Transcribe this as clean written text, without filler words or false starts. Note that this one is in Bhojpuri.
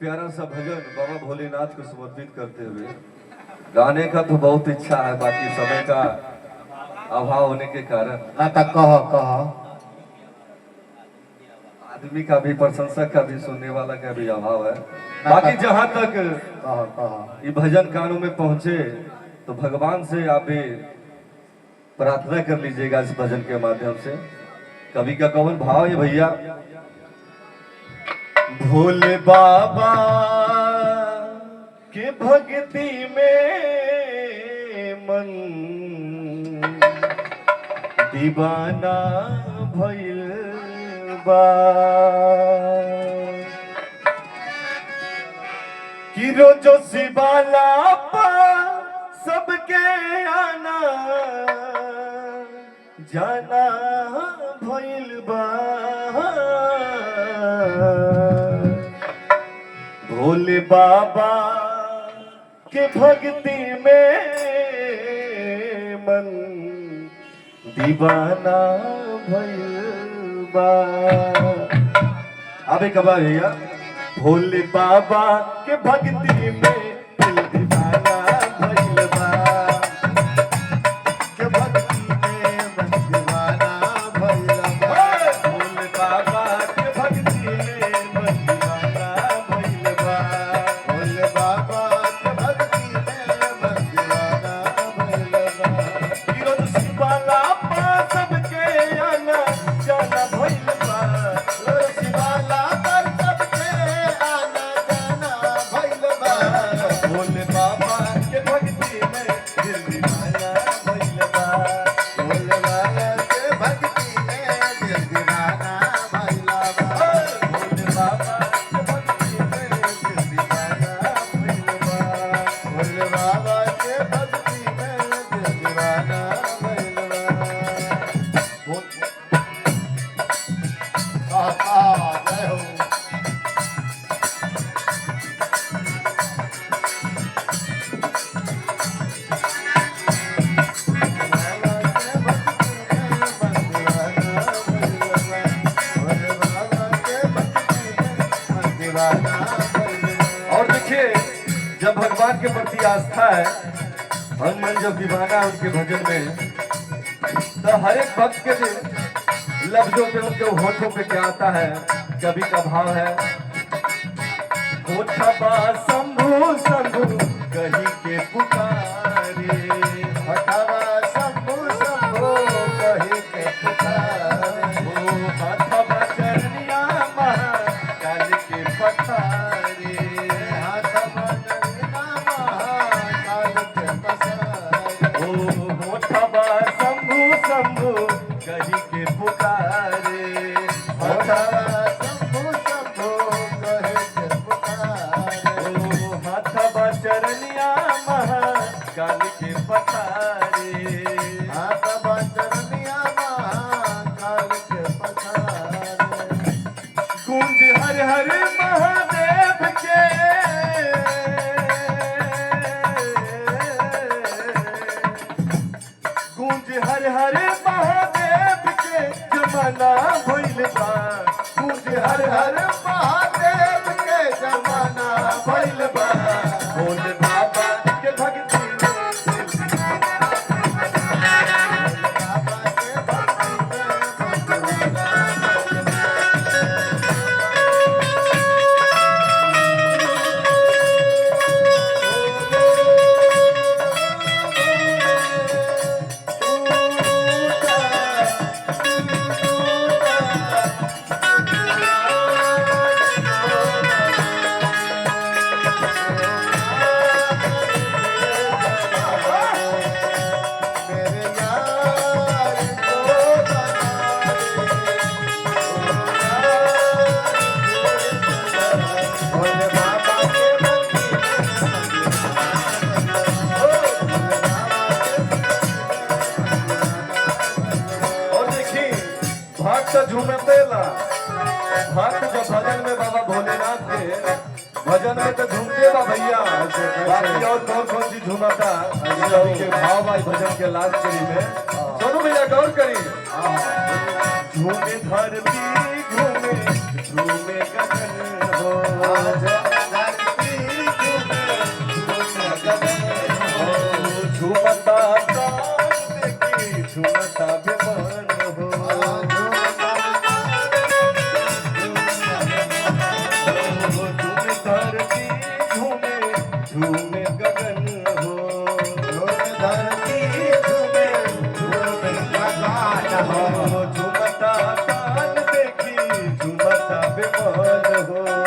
प्यारा सा भजन बाबा भोलेनाथ को समर्पित करते हुए गाने का तो बहुत इच्छा है, बाकी समय का अभाव होने के कारण कहो कहो आदमी का भी, प्रशंसक का भी, सुनने वाला का भी अभाव है। बाकी जहाँ तक कहो कहो ये भजन कानों में पहुंचे तो भगवान से आप भी प्रार्थना कर लीजिएगा इस भजन के माध्यम से। कवि का कवन भाव है भैया, भोले बाबा के भक्ति में मन दीवाना भइल बा, कि रोजो शिवाला पा सबके आना जाना भइल बा। भोले बाबा के भक्ति में मन दीवाना भइल बा। अबे कबा भैया, भोले बाबा के भक्ति में दिल दीवाना भइल बा, के भक्ति में मन दीवाना भइल बा। भोले बाबा के भक्ति में मन दीवाना भइल बा, भोले बाबा के भक्ति में मन दीवाना भइल बा। विरोध शिवाला पा सबके आना जाना भइल बा, शिवाला पर सबके आना जाना भइल बा। भोले बाबा के भक्ति में दिल दीवाना भइल बा, भोले बाबा के भक्ति में दिल दीवाना भइल बा। भोले बाबा के भक्ति में दिल दीवाना भइल बा, भोले बाबा के भक्ति में दिल दीवाना भइल बा। जय हो और देखिए, जब भगवान के प्रति आस्था है, मन मन जब दीवाना है उनके भजन में, तो हर एक भक्त के लफ्जों पे, उनके होठों पे क्या आता है, कवि का भाव है, होठबा शंभु शंभु कही के पुकारे, हटावा शंभु शंभु कही के पुकारे, ओ हाथबा चरनिया महाकाल के पठारे, हाथवा चरनिया महाकाल के पसारे, ओ होठबा शंभु शंभु कही के पुकारे, हटावा शंभु शंभु कही के पुकारे, ओ हाथबा चरनिया महाकाल के पठारे। हाथवा चरनिया महाकाल के पसारे, गूंज हर हर महादेव के, गूंज हर हर महादेव के जमाना भइल बा, गूंज हर हर महादेव के जमाना भइल बा। भोले बाबा के भक्ति में बाबा के भक्ति में मेरे यार को भोले बाबा के और देखिए, भक्त झूमते ला, भक्त जब भजन में बाबा भोलेनाथ के भजन में तो झूमते बा भैया, बाकी और कौन कौन सी झूमता के भाव भाई भजन के लास्ट करी में। सोनू भैया गौर करिए, झूमे धरती घूमे झूमे गगन हो, हो